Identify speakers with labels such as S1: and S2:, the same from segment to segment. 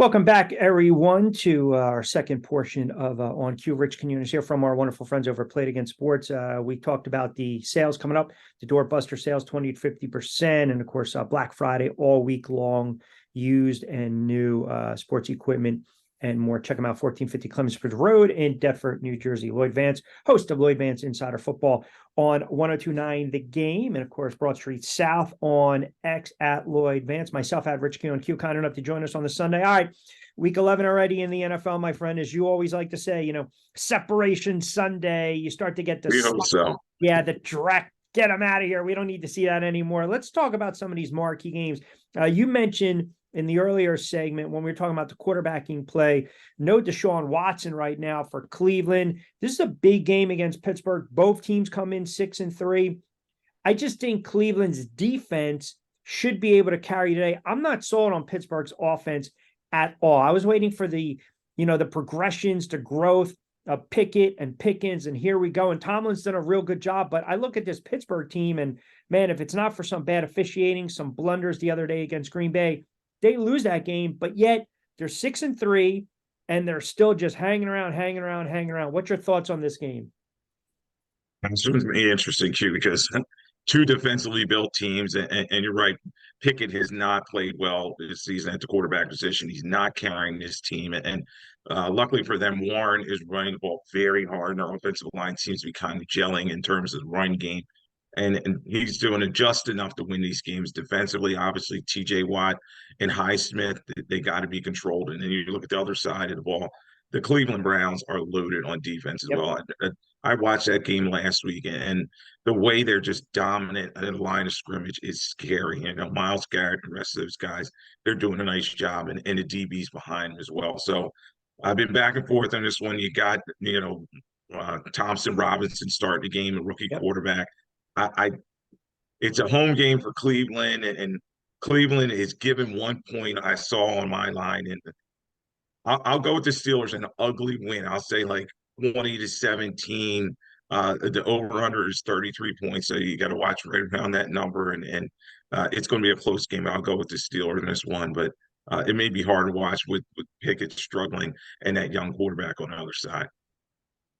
S1: Welcome back, everyone, to our second portion of On Cue. Rich Quinones here from our wonderful friends over at Play It Again Sports. We talked about the sales coming up, the doorbuster sales, 20 to 50%, and of course, Black Friday all week long, used and new sports equipment and more. Check them out, 1450 Clemensbridge Road in Deptford, New Jersey. Lloyd Vance, host of Lloyd Vance Insider Football on 1029 The Game, and of course, Broad Street South on X at Lloyd Vance. Myself at Rich Q and Q, kind enough to join us on the Sunday. All right, week 11 already in the NFL, my friend. As you always like to say, separation Sunday. You start to get
S2: We hope so.
S1: the direct. Get them out of here. We don't need to see that anymore. Let's talk about some of these marquee games. You mentioned in the earlier segment when we were talking about the quarterbacking play, no Deshaun Watson right now for Cleveland. This is a big game against Pittsburgh. Both teams come in 6-3. I just think Cleveland's defense should be able to carry today. I'm not sold on Pittsburgh's offense at all. I was waiting for the progressions to growth of Pickett and Pickens, and here we go. And Tomlin's done a real good job, but I look at this Pittsburgh team, and man, if it's not for some bad officiating, some blunders the other day against Green Bay, they lose that game, but yet they're 6-3, and they're still just hanging around. What's your thoughts on this game?
S2: It's going to be interesting, Q, because two defensively built teams, and you're right. Pickett has not played well this season at the quarterback position. He's not carrying this team, and luckily for them, Warren is running the ball very hard, and our offensive line seems to be kind of gelling in terms of the run game. And he's doing it just enough to win these games defensively. Obviously, TJ Watt and Highsmith, they got to be controlled. And then you look at the other side of the ball, the Cleveland Browns are loaded on defense as
S1: Yep.
S2: well. I watched that game last week, and the way they're just dominant in the line of scrimmage is scary. Myles Garrett, the rest of those guys, they're doing a nice job, and the DBs behind them as well. So I've been back and forth on this one. You got, Thompson Robinson starting the game, a rookie
S1: Yep.
S2: quarterback. I it's a home game for Cleveland, and Cleveland is given 1 point I saw on my line, and I'll go with the Steelers in an ugly win. I'll say like 20-17. The over under is 33 points, so you got to watch right around that number, and it's going to be a close game. I'll go with the Steelers in this one, but it may be hard to watch with Pickett struggling and that young quarterback on the other side.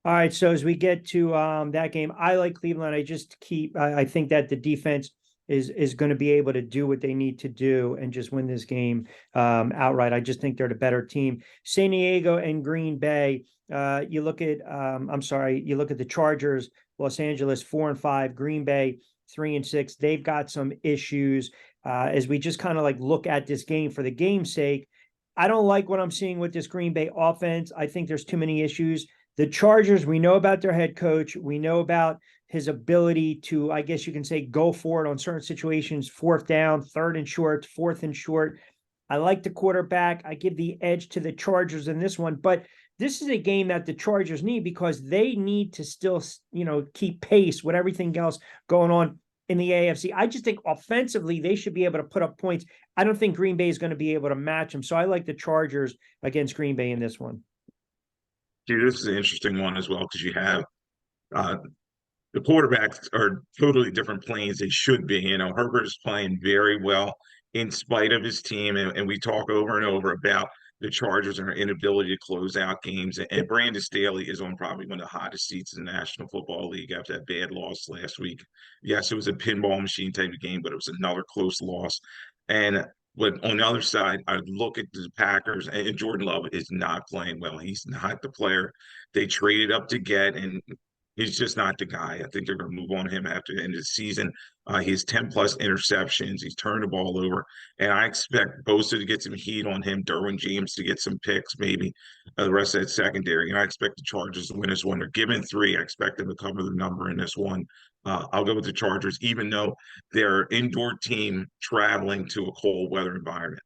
S1: All right, so as we get to that game, I like Cleveland. I think that the defense is going to be able to do what they need to do and just win this game outright. I just think they're the better team. San Diego and Green Bay. You look at the Chargers, Los Angeles 4-5, Green Bay 3-6. They've got some issues. As we just kind of like look at this game for the game's sake, I don't like what I'm seeing with this Green Bay offense. I think there's too many issues. The Chargers, we know about their head coach. We know about his ability to, I guess you can say, go for it on certain situations, 4th down, 3rd and short, 4th and short. I like the quarterback. I give the edge to the Chargers in this one, but this is a game that the Chargers need because they need to still, keep pace with everything else going on in the AFC. I just think offensively, they should be able to put up points. I don't think Green Bay is going to be able to match them. So I like the Chargers against Green Bay in this one.
S2: Dude, this is an interesting one as well because you have the quarterbacks are totally different planes. They should be. Herbert is playing very well in spite of his team, and we talk over and over about the Chargers and their inability to close out games. And Brandon Staley is on probably one of the hottest seats in the National Football League after that bad loss last week. Yes, it was a pinball machine type of game, but it was another close loss. But on the other side, I look at the Packers, and Jordan Love is not playing well. He's not the player they traded up to get, and he's just not the guy. I think they're going to move on him after the end of the season. He has 10-plus interceptions. He's turned the ball over. And I expect Bosa to get some heat on him, Derwin James to get some picks, maybe the rest of that secondary. And I expect the Chargers to win this one. They're given 3. I expect them to cover the number in this one. I'll go with the Chargers, even though they're indoor team traveling to a cold weather environment.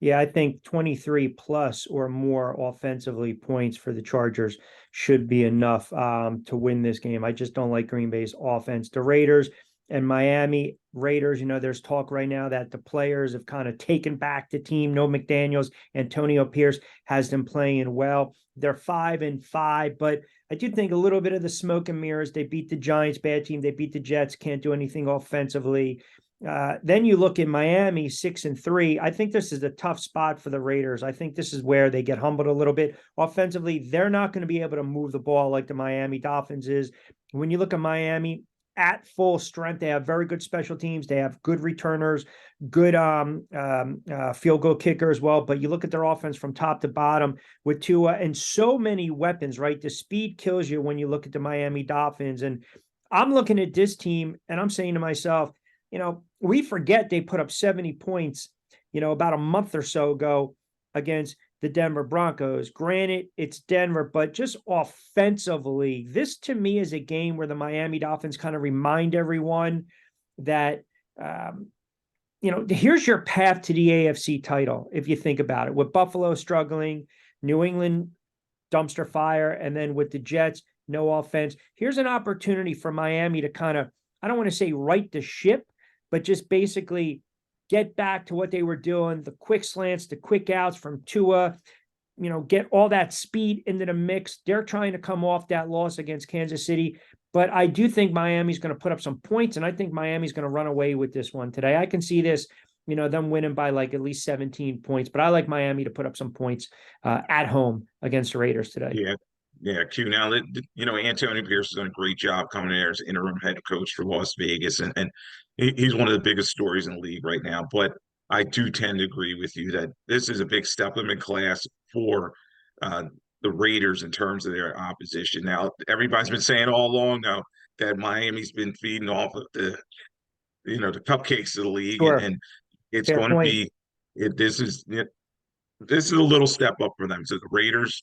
S1: Yeah, I think 23 plus or more offensively points for the Chargers should be enough to win this game. I just don't like Green Bay's offense. The Raiders and Miami Raiders, there's talk right now that the players have kind of taken back the team. No McDaniels, Antonio Pierce has them playing well. They're 5-5, but I do think a little bit of the smoke and mirrors. They beat the Giants, bad team. They beat the Jets, can't do anything offensively. Then you look at Miami 6-3. I think this is a tough spot for the Raiders. I think this is where they get humbled a little bit. Offensively, they're not going to be able to move the ball like the Miami Dolphins is. When you look at Miami at full strength, they have very good special teams. They have good returners, good field goal kicker as well. But you look at their offense from top to bottom with Tua and so many weapons, right? The speed kills you when you look at the Miami Dolphins. And I'm looking at this team and I'm saying to myself, we forget they put up 70 points, about a month or so ago against the Denver Broncos. Granted, it's Denver, but just offensively, this to me is a game where the Miami Dolphins kind of remind everyone that, here's your path to the AFC title, if you think about it. With Buffalo struggling, New England dumpster fire, and then with the Jets, no offense. Here's an opportunity for Miami to kind of, I don't want to say right the ship, but just basically get back to what they were doing, the quick slants, the quick outs from Tua, get all that speed into the mix. They're trying to come off that loss against Kansas City, but I do think Miami's going to put up some points, and I think Miami's going to run away with this one today. I can see this, them winning by like at least 17 points, but I like Miami to put up some points at home against the Raiders today.
S2: Yeah. Yeah, Q. Now that Antonio Pierce has done a great job coming in there as interim head coach for Las Vegas, and he's one of the biggest stories in the league right now. But I do tend to agree with you that this is a big step up in class for uh, the Raiders in terms of their opposition. Now, everybody's been saying all along now that Miami's been feeding off of the cupcakes of the league,
S1: Sure.
S2: and it's
S1: Fair
S2: going to
S1: point.
S2: be this is a little step up for them. So the Raiders,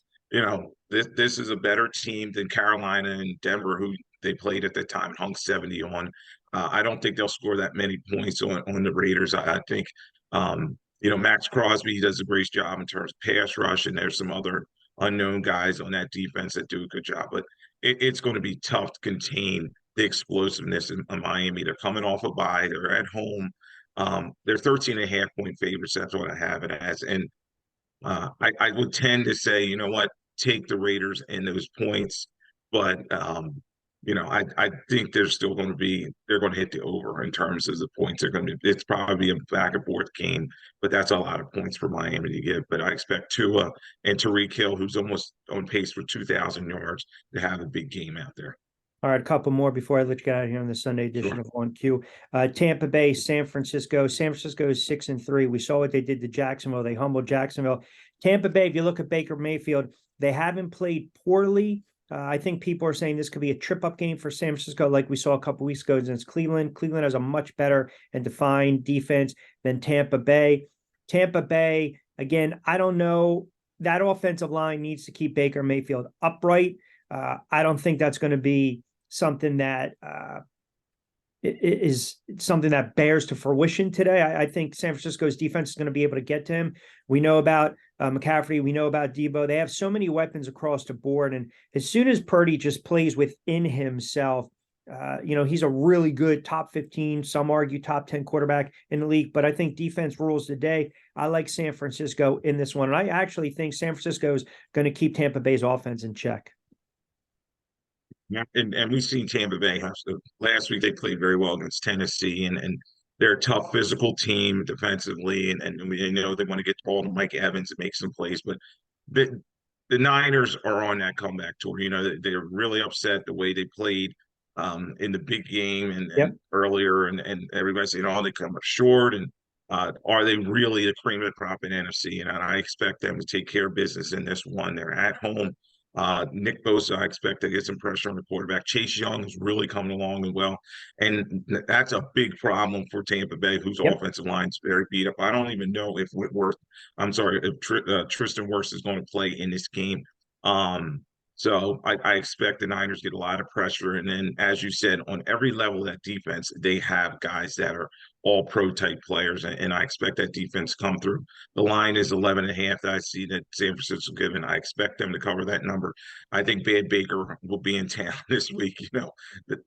S2: this is a better team than Carolina and Denver, who they played at the time, hung 70 on. I don't think they'll score that many points on the Raiders. I think, Max Crosby does a great job in terms of pass rush, and there's some other unknown guys on that defense that do a good job. But it's going to be tough to contain the explosiveness in Miami. They're coming off a bye. They're at home. They're 13 and a half point favorites. That's what I have it as. And I would tend to say, you know what, take the Raiders and those points, but I think they're going to hit the over in terms of the points. They're going to it's probably a back and forth game, but that's a lot of points for Miami to give. But I expect Tua and Tyreek Hill, who's almost on pace for 2,000 yards, to have a big game out there.
S1: All right, a couple more before I let you get out of here on the Sunday edition
S2: Sure.
S1: of 1Q. Tampa Bay, San Francisco. San Francisco is 6-3. We saw what they did to Jacksonville. They humbled Jacksonville. Tampa Bay, if you look at Baker Mayfield, they haven't played poorly. I think people are saying this could be a trip-up game for San Francisco, like we saw a couple weeks ago against Cleveland. Cleveland has a much better and defined defense than Tampa Bay. Tampa Bay, again, I don't know. That offensive line needs to keep Baker Mayfield upright. I don't think that's going to be something that is something that bears to fruition today. I think San Francisco's defense is going to be able to get to him. We know about McCaffrey. We know about Debo. They have so many weapons across the board. And as soon as Purdy just plays within himself, he's a really good top 15, some argue top 10 quarterback in the league. But I think defense rules the day. I like San Francisco in this one. And I actually think San Francisco is going to keep Tampa Bay's offense in check.
S2: Yeah, and we've seen Tampa Bay. Last week they played very well against Tennessee, and they're a tough physical team defensively, and we know they want to get the ball to Mike Evans and make some plays, but the Niners are on that comeback tour. They're really upset the way they played in the big game and
S1: Yep.
S2: earlier, and everybody's saying, oh, they come up short, and are they really the cream of the crop in NFC? And I expect them to take care of business in this one. They're at home. Nick Bosa, I expect to get some pressure on the quarterback. Chase Young is really coming along and well, and that's a big problem for Tampa Bay, whose
S1: Yep.
S2: offensive line is very beat up. I don't even know if Tristan Wirfs is going to play in this game. So I expect the Niners get a lot of pressure, and then, as you said, on every level of that defense, they have guys that are all pro type players, and I expect that defense to come through. The line is 11.5 that I see that San Francisco given. I expect them to cover that number. I think Bad Baker will be in town this week.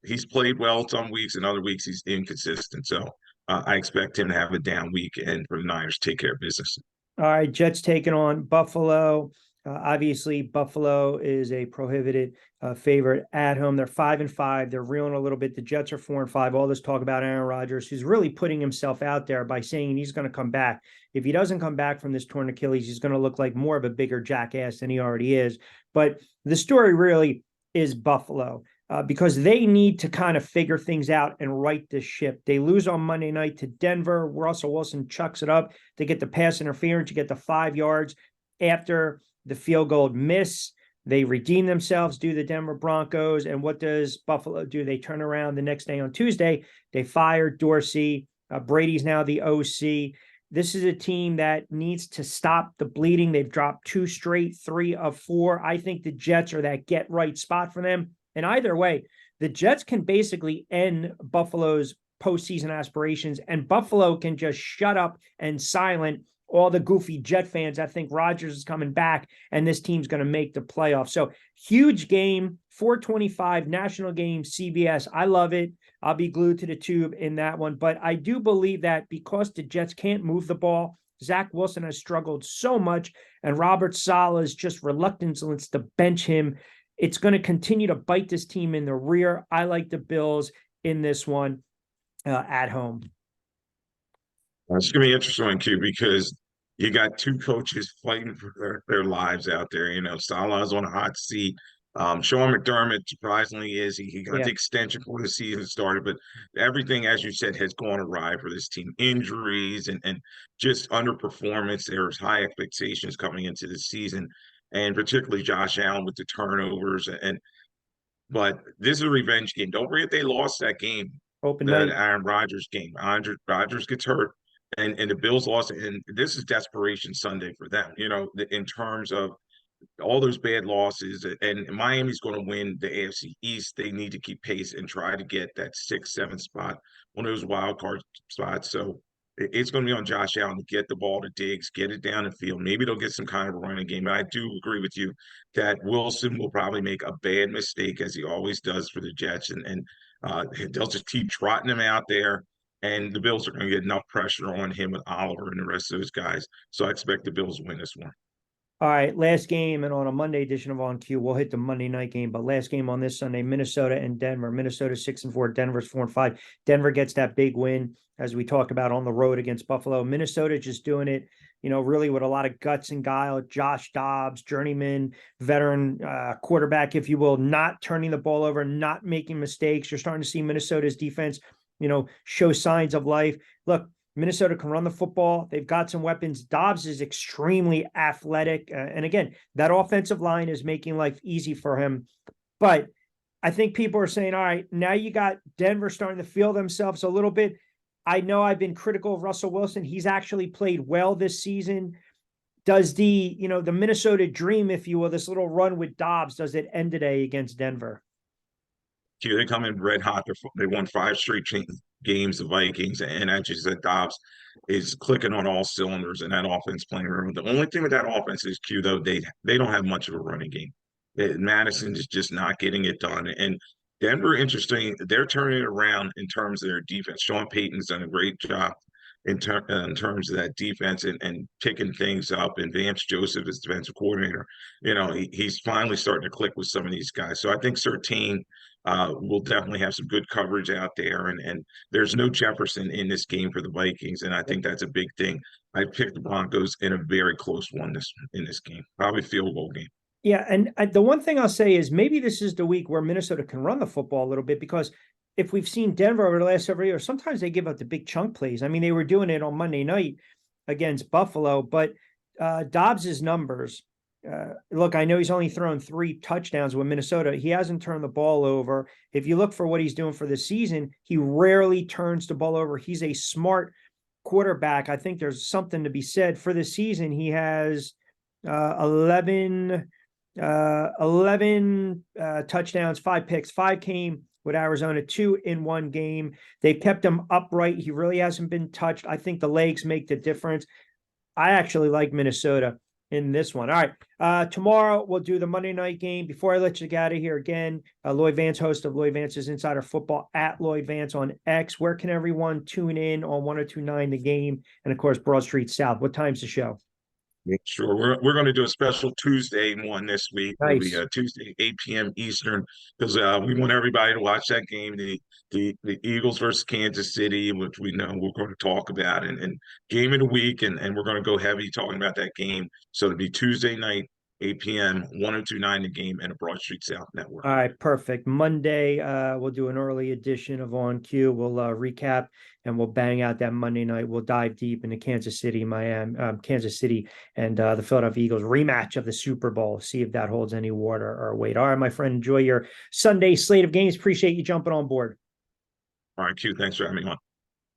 S2: He's played well some weeks, and other weeks he's inconsistent. So I expect him to have a down week, and for the Niners to take care of business.
S1: All right, Jets taking on Buffalo. Obviously, Buffalo is a prohibited favorite at home. They're 5-5. They're reeling a little bit. The Jets are 4-5. All this talk about Aaron Rodgers, who's really putting himself out there by saying he's going to come back. If he doesn't come back from this torn Achilles, he's going to look like more of a bigger jackass than he already is. But the story really is Buffalo. Because they need to kind of figure things out and right this ship. They lose on Monday night to Denver. Russell Wilson chucks it up. They get the pass interference. You get the 5 yards after the field goal miss. They redeem themselves, do the Denver Broncos. And what does Buffalo do? They turn around the next day on Tuesday. They fire Dorsey. Brady's now the OC. This is a team that needs to stop the bleeding. They've dropped 2 straight, 3 of 4. I think the Jets are that get right spot for them. And either way, the Jets can basically end Buffalo's postseason aspirations, and Buffalo can just shut up and silent all the goofy Jet fans that think Rodgers is coming back and this team's going to make the playoffs. So huge game, 425 national game, CBS. I love it. I'll be glued to the tube in that one. But I do believe that because the Jets can't move the ball, Zach Wilson has struggled so much, and Robert Saleh's just reluctance to bench him. It's going to continue to bite this team in the rear. I like the Bills in this one at home.
S2: It's going to be interesting, Q, because you got 2 coaches fighting for their lives out there. You know, Salah's on a hot seat. Sean McDermott, surprisingly, he got the extension before the season started, but everything, as you said, has gone awry for this team. Injuries and just underperformance. There's high expectations coming into the season, and particularly Josh Allen with the turnovers. But this is a revenge game. Don't forget they lost that game,
S1: Open
S2: that
S1: night.
S2: Aaron Rodgers game. Rodgers gets hurt, and the Bills lost, and this is desperation Sunday for them. You know, in terms of all those bad losses, and Miami's going to win the AFC East. They need to keep pace and try to get that 6, 7 spot, one of those wild card spots. So it's going to be on Josh Allen to get the ball to Diggs, get it down the field. Maybe they'll get some kind of a running game. But I do agree with you that Wilson will probably make a bad mistake, as he always does for the Jets, and they'll just keep trotting him out there. And the Bills are going to get enough pressure on him with Oliver and the rest of those guys. So I expect the Bills to win this one.
S1: All right, last game, and on a Monday edition of On Cue, we'll hit the Monday night game. But last game on this Sunday, Minnesota and Denver. Minnesota 6-4, Denver's 4-5. Denver gets that big win, as we talk about, on the road against Buffalo. Minnesota just doing it, really with a lot of guts and guile. Josh Dobbs, journeyman, veteran quarterback, if you will, not turning the ball over, not making mistakes. You're starting to see Minnesota's defense, show signs of life. Look, Minnesota can run the football. They've got some weapons. Dobbs is extremely athletic. And again, that offensive line is making life easy for him. But I think people are saying, all right, now you got Denver starting to feel themselves a little bit. I know I've been critical of Russell Wilson. He's actually played well this season. Does the Minnesota dream, if you will, this little run with Dobbs, does it end today against Denver?
S2: They come in red hot. They won 5 straight games, the Vikings, and as you said, Dobbs is clicking on all cylinders, and that offense playing around. The only thing with that offense is, Q, though, they don't have much of a running game. Madison is just not getting it done. And Denver, interesting, they're turning it around in terms of their defense. Sean Payton's done a great job in terms of that defense and picking things up. And Vance Joseph is defensive coordinator. He's finally starting to click with some of these guys. So I think Surtain will definitely have some good coverage out there. And there's no Jefferson in this game for the Vikings. And I think that's a big thing. I picked the Broncos in a very close one in this game, probably field goal game.
S1: Yeah, and the one thing I'll say is maybe this is the week where Minnesota can run the football a little bit, because if we've seen Denver over the last several years, sometimes they give up the big chunk plays. I mean, they were doing it on Monday night against Buffalo, but Dobbs's numbers, look, I know he's only thrown 3 touchdowns with Minnesota. He hasn't turned the ball over. If you look for what he's doing for the season, he rarely turns the ball over. He's a smart quarterback. I think there's something to be said for the season. He has 11 touchdowns, 5 picks. 5 came with Arizona, 2 in one game. They kept him upright. He really hasn't been touched. I think the legs make the difference. I actually like Minnesota in this one. All right. Tomorrow we'll do the Monday night game. Before I let you get out of here again, Lloyd Vance, host of Lloyd Vance's Insider Football, at Lloyd Vance on X. Where can everyone tune in on 102.9 The Game? And of course, Broad Street South. What time's the show?
S2: Sure. We're going to do a special Tuesday one this week. It'll be
S1: Nice.
S2: Tuesday, 8 p.m. Eastern, because we want everybody to watch that game, the Eagles versus Kansas City, which we know we're going to talk about, and game of the week, and we're going to go heavy talking about that game. So it'll be Tuesday night, 8 p.m., 1029 the game, and a Broad Street South Network.
S1: All right, perfect. Monday, we'll do an early edition of On Cue. We'll recap and we'll bang out that Monday night. We'll dive deep into Kansas City and the Philadelphia Eagles rematch of the Super Bowl. See if that holds any water or weight. All right, my friend, enjoy your Sunday slate of games. Appreciate you jumping on board.
S2: All right, Q, thanks for having me on.